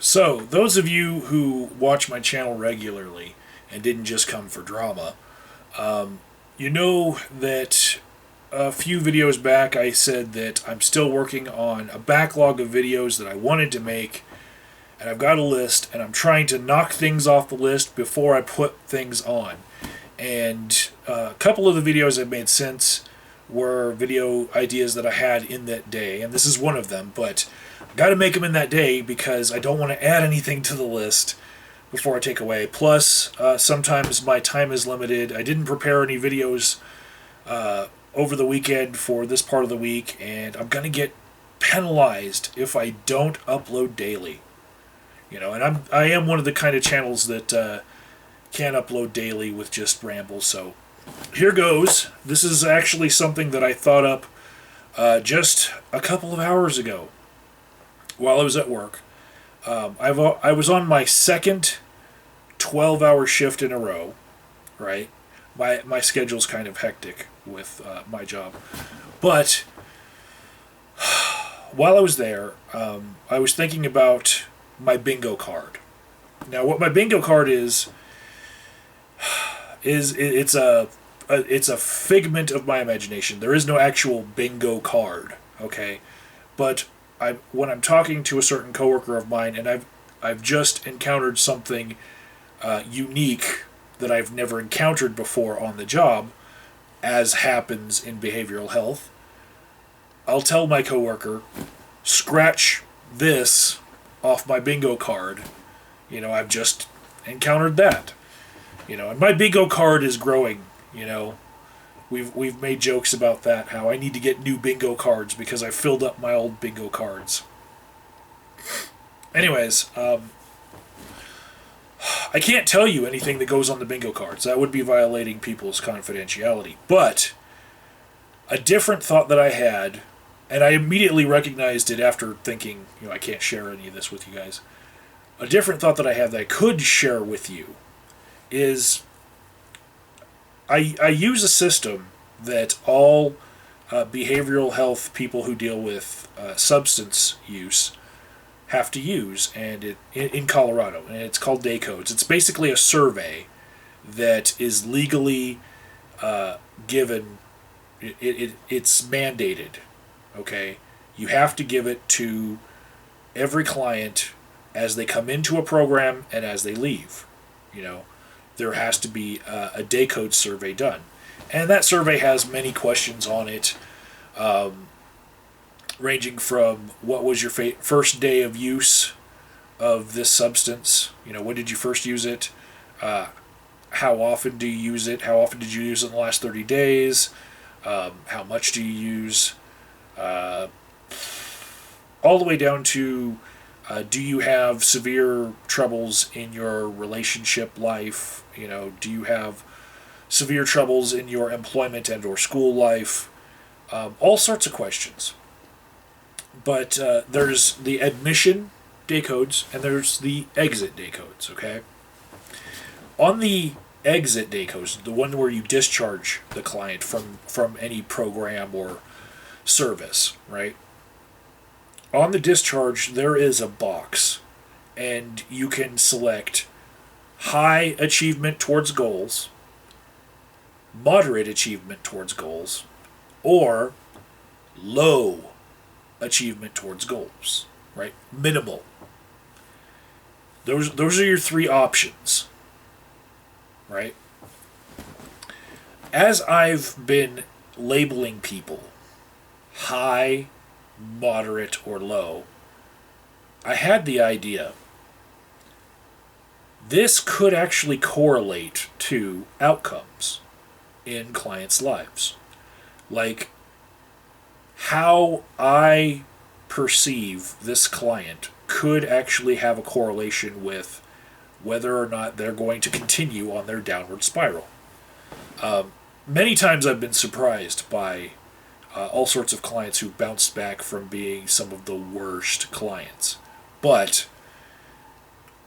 So, those of you who watch my channel regularly and didn't just come for drama, you know that a few videos back I said that I'm still working on a backlog of videos that I wanted to make, and I've got a list, and I'm trying to knock things off the list before I put things on. And a couple of the videos I've made since were video ideas that I had in that day, and this is one of them, but I got to make them in that day because I don't want to add anything to the list before I take away. Plus, sometimes my time is limited. I didn't prepare any videos over the weekend for this part of the week, and I'm going to get penalized if I don't upload daily. You know, and I am one of the kind of channels that can't upload daily with just ramble, so here goes. This is actually something that I thought up just a couple of hours ago while I was at work. I was on my second 12-hour shift in a row, right? My schedule's kind of hectic with my job. But while I was there, I was thinking about my bingo card. Now, what my bingo card is it's a figment of my imagination. There is no actual bingo card, okay? But when I'm talking to a certain coworker of mine, and I've just encountered something unique that I've never encountered before on the job, as happens in behavioral health, I'll tell my coworker, scratch this off my bingo card. You know, I've just encountered that. You know, and my bingo card is growing, you know. We've made jokes about that, how I need to get new bingo cards because I filled up my old bingo cards. Anyways, I can't tell you anything that goes on the bingo cards. That would be violating people's confidentiality. But a different thought that I had, and I immediately recognized it after thinking, you know, I can't share any of this with you guys. A different thought that I have that I could share with you is I use a system that all behavioral health people who deal with substance use have to use, and in Colorado, and it's called day codes. It's basically a survey that is legally given. It's mandated. Okay, you have to give it to every client as they come into a program and as they leave. You know, there has to be a day code survey done. And that survey has many questions on it, ranging from what was your first day of use of this substance? You know, when did you first use it? How often do you use it? How often did you use it in the last 30 days? How much do you use? All the way down to do you have severe troubles in your relationship life? You know, do you have severe troubles in your employment and or school life? All sorts of questions. But there's the admission day codes and there's the exit day codes, okay? On the exit day codes, the one where you discharge the client from any program or service, right? On the discharge, there is a box, and you can select high achievement towards goals, moderate achievement towards goals, or low achievement towards goals, right? Minimal. Those are your three options, right? As I've been labeling people high, moderate, or low, I had the idea this could actually correlate to outcomes in clients' lives. Like how I perceive this client could actually have a correlation with whether or not they're going to continue on their downward spiral. Many times I've been surprised by all sorts of clients who bounced back from being some of the worst clients. But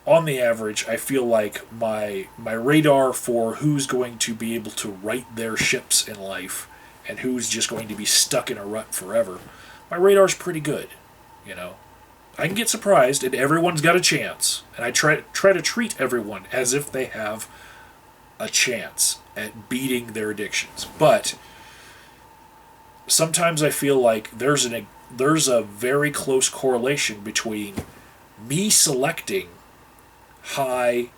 on the average, I feel like my radar for who's going to be able to right their ships in life and who's just going to be stuck in a rut forever, my radar's pretty good, you know. I can get surprised, and everyone's got a chance. And I try to treat everyone as if they have a chance at beating their addictions. But sometimes I feel like there's a very close correlation between me selecting high,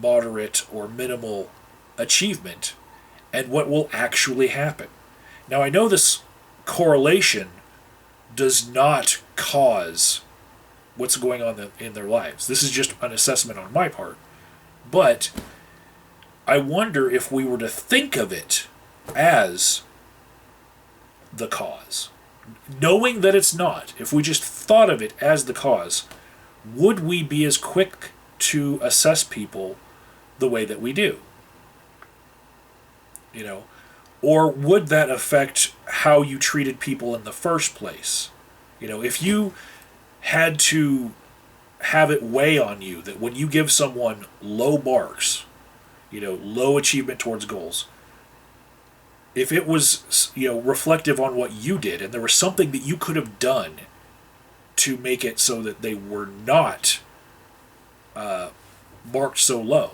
moderate, or minimal achievement and what will actually happen. Now, I know this correlation does not cause what's going on in their lives. This is just an assessment on my part. But I wonder if we were to think of it as the cause, knowing that it's not, if we just thought of it as the cause, would we be as quick to assess people the way that we do? You know, or would that affect how you treated people in the first place? You know, if you had to have it weigh on you that when you give someone low marks, you know, low achievement towards goals, if it was, you know, reflective on what you did and there was something that you could have done to make it so that they were not marked so low,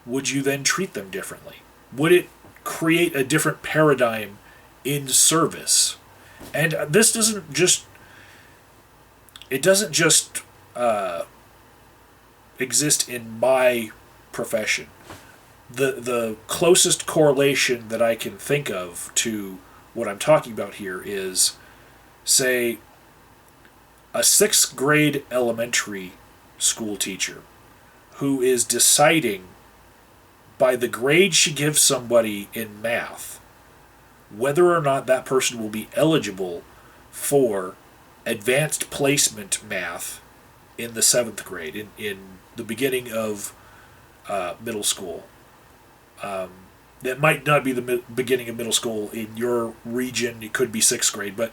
would you then treat them differently? Would it create a different paradigm in service? And this doesn't just exist in my profession. The closest correlation that I can think of to what I'm talking about here is, say, a 6th grade elementary school teacher who is deciding by the grade she gives somebody in math whether or not that person will be eligible for advanced placement math in the 7th grade, in the beginning of middle school. That might not be the beginning of middle school in your region. It could be 6th grade, but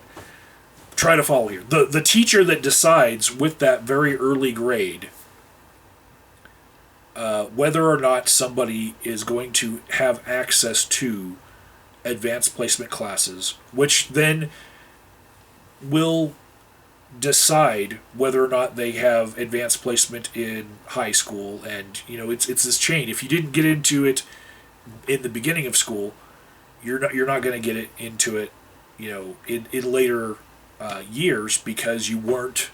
try to follow here. The teacher that decides with that very early grade whether or not somebody is going to have access to advanced placement classes, which then will decide whether or not they have advanced placement in high school. And you know, it's this chain. If you didn't get into it in the beginning of school, you're not going to get it into it, you know, in later years, because you weren't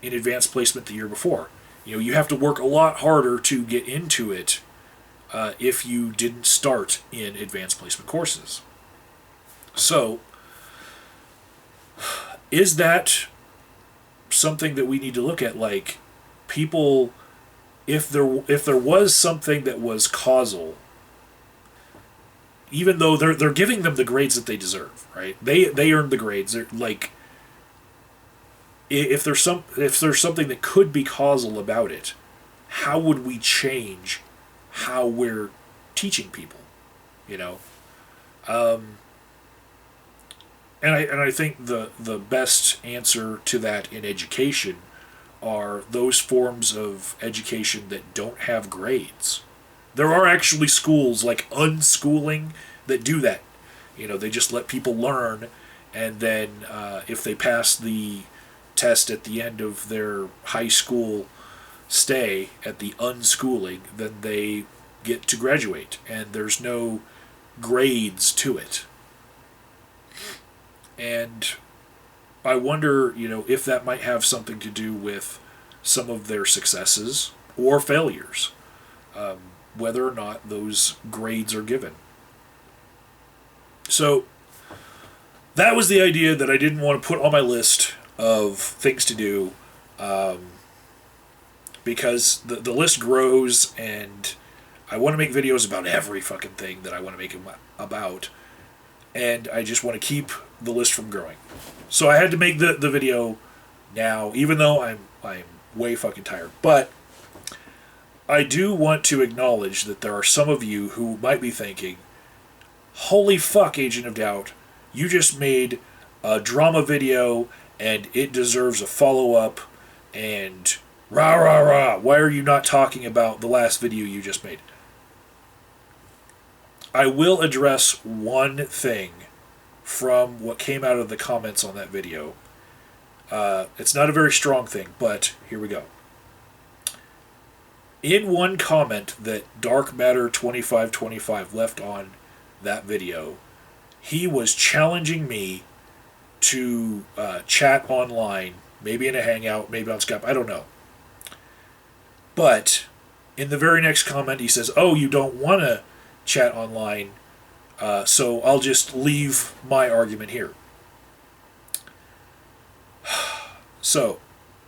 in advanced placement the year before. You know, you have to work a lot harder to get into it if you didn't start in advanced placement courses. So, is that something that we need to look at? Like, people, if there was something that was causal, even though they're giving them the grades that they deserve, right? They earned the grades. They're like, if there's something that could be causal about it, how would we change how we're teaching people? You know, and I think the best answer to that in education are those forms of education that don't have grades. There are actually schools like unschooling that do that. You know, they just let people learn, and then if they pass the test at the end of their high school stay at the unschooling, then they get to graduate, and there's no grades to it. And I wonder, you know, if that might have something to do with some of their successes or failures, whether or not those grades are given. So that was the idea that I didn't want to put on my list of things to do, because the list grows, and I want to make videos about every fucking thing that I want to make about, and I just want to keep the list from growing. So I had to make the video now, even though I'm way fucking tired. But I do want to acknowledge that there are some of you who might be thinking, holy fuck, Agent of Doubt, you just made a drama video and it deserves a follow-up, and rah rah rah, why are you not talking about the last video you just made? I will address one thing from what came out of the comments on that video. It's not a very strong thing, but here we go. In one comment that Dark Matter 2525 left on that video, he was challenging me to chat online, maybe in a Hangout, maybe on Skype, I don't know. But in the very next comment, he says, "Oh, you don't want to chat online, so I'll just leave my argument here." So,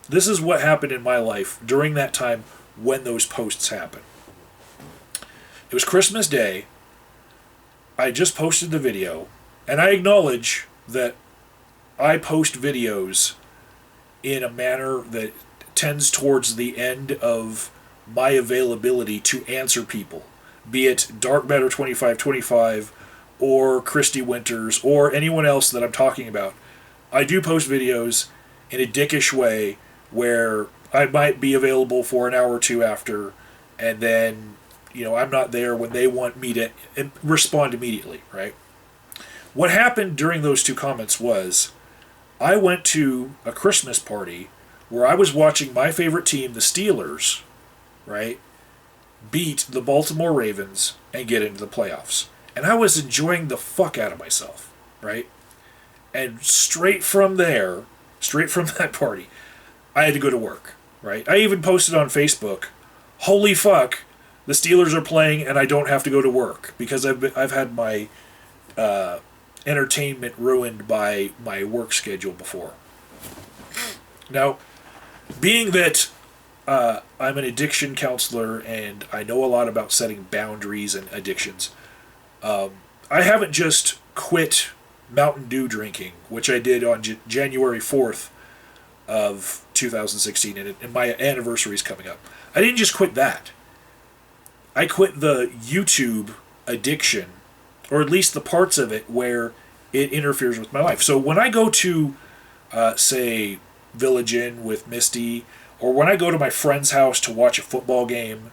this is what happened in my life during that time when those posts happened. It was Christmas Day. I just posted the video, and I acknowledge that I post videos in a manner that tends towards the end of my availability to answer people, be it Dark Matter 2525 or Christy Winters or anyone else that I'm talking about. I do post videos in a dickish way where I might be available for an hour or two after, and then, I'm not there when they want me to respond immediately, right? What happened during those two comments was I went to a Christmas party where I was watching my favorite team, the Steelers, right, beat the Baltimore Ravens and get into the playoffs. And I was enjoying the fuck out of myself, right? And straight from that party, I had to go to work, right? I even posted on Facebook, "Holy fuck, the Steelers are playing and I don't have to go to work," because I've had my entertainment ruined by my work schedule before. Now, being that I'm an addiction counselor and I know a lot about setting boundaries and addictions, I haven't just quit Mountain Dew drinking, which I did on January 4th of 2016, and my anniversary is coming up. I didn't just quit that. I quit the YouTube addiction, or at least the parts of it where it interferes with my life. So when I go to, say, Village Inn with Misty, or when I go to my friend's house to watch a football game,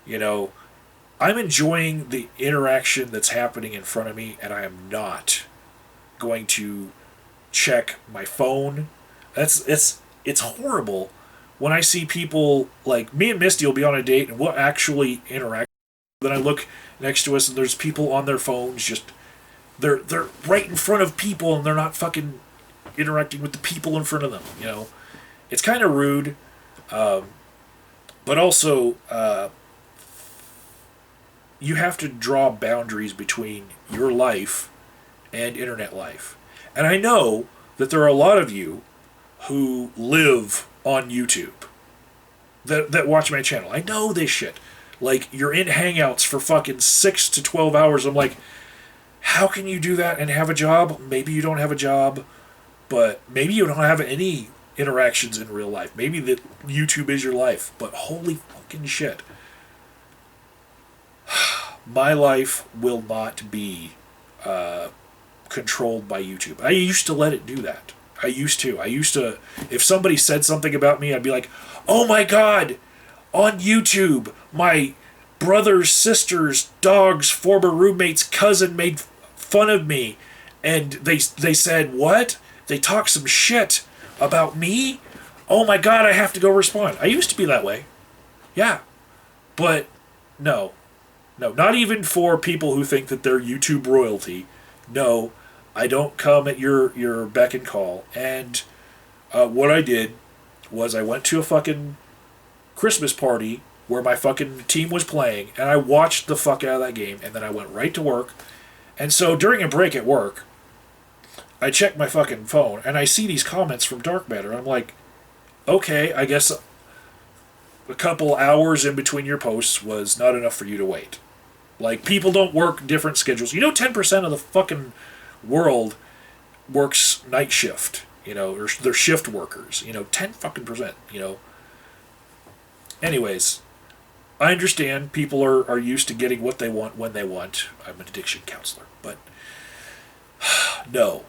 I'm enjoying the interaction that's happening in front of me, and I am not going to check my phone. It's horrible when I see people, like me and Misty will be on a date and we'll actually interact. Then I look next to us and there's people on their phones, just they're right in front of people and they're not fucking interacting with the people in front of them. It's kind of rude, but also you have to draw boundaries between your life and internet life. And I know that there are a lot of you who live on YouTube that watch my channel. I know this shit. Like, you're in Hangouts for fucking 6 to 12 hours. I'm like, how can you do that and have a job? Maybe you don't have a job, but maybe you don't have any interactions in real life. Maybe that YouTube is your life, but holy fucking shit. My life will not be controlled by YouTube. I used to let it do that. I used to, if somebody said something about me, I'd be like, "Oh my God, on YouTube, my brother's sister's dog's former roommate's cousin made fun of me, and they said, what? They talk some shit about me? Oh my God, I have to go respond." I used to be that way. Yeah. But no, not even for people who think that they're YouTube royalty. No, I don't come at your beck and call. And what I did was I went to a fucking Christmas party where my fucking team was playing, and I watched the fuck out of that game, and then I went right to work. And so during a break at work, I checked my fucking phone, and I see these comments from Dark Matter, and I'm like, okay, I guess a couple hours in between your posts was not enough for you to wait. Like, people don't work different schedules. 10% of the fucking world works night shift, or they're shift workers, 10 fucking percent, Anyways, I understand people are used to getting what they want when they want. I'm an addiction counselor, but no.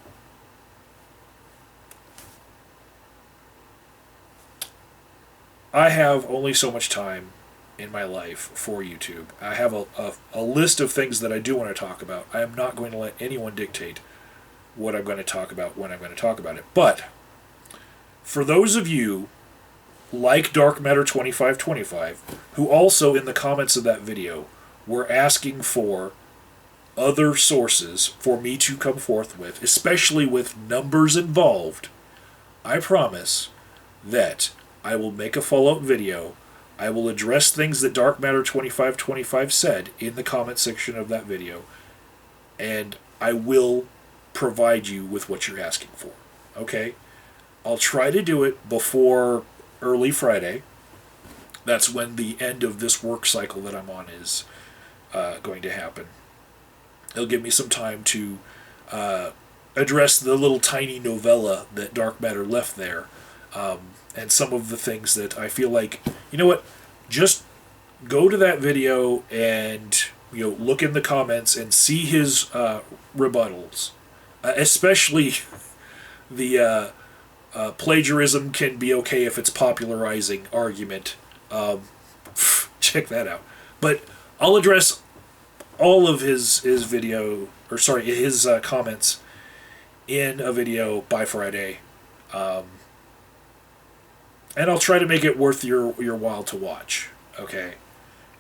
I have only so much time in my life for YouTube. I have a list of things that I do want to talk about. I am not going to let anyone dictate what I'm going to talk about when I'm going to talk about it. But For those of you like Dark Matter 2525, who also in the comments of that video were asking for other sources for me to come forth with, especially with numbers involved, I promise that I will make a follow-up video. I will address things that Dark Matter 2525 said in the comment section of that video, and I will provide you with what you're asking for. Okay? I'll try to do it before early Friday. That's when the end of this work cycle that I'm on is going to happen. It'll give me some time to address the little tiny novella that Dark Matter left there, and some of the things that I feel like, you know what, just go to that video and look in the comments and see his rebuttals, especially the plagiarism can be okay if it's popularizing argument. Check that out. But I'll address all of his comments in a video by Friday, and I'll try to make it worth your while to watch. Okay,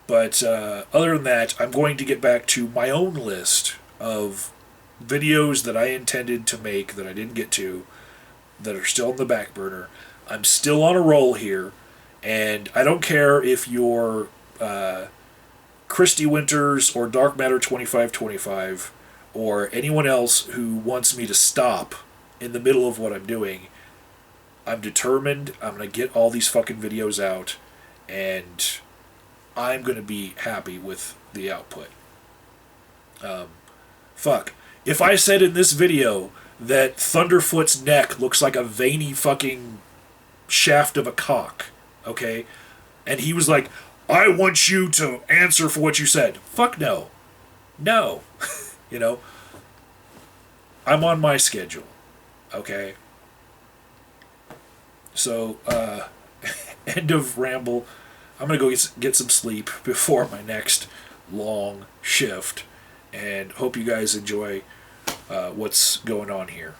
but other than that, I'm going to get back to my own list of videos that I intended to make that I didn't get to, that are still on the back burner. I'm still on a roll here, and I don't care if you're Christy Winters or Dark Matter 2525 or anyone else who wants me to stop in the middle of what I'm doing. I'm determined. I'm going to get all these fucking videos out, and I'm going to be happy with the output. Fuck. If I said in this video that Thunderfoot's neck looks like a veiny fucking shaft of a cock, okay? And he was like, I want you to answer for what you said. Fuck no. No. I'm on my schedule, okay? So, end of Ramble. I'm going to go get some sleep before my next long shift, and hope you guys enjoy what's going on here.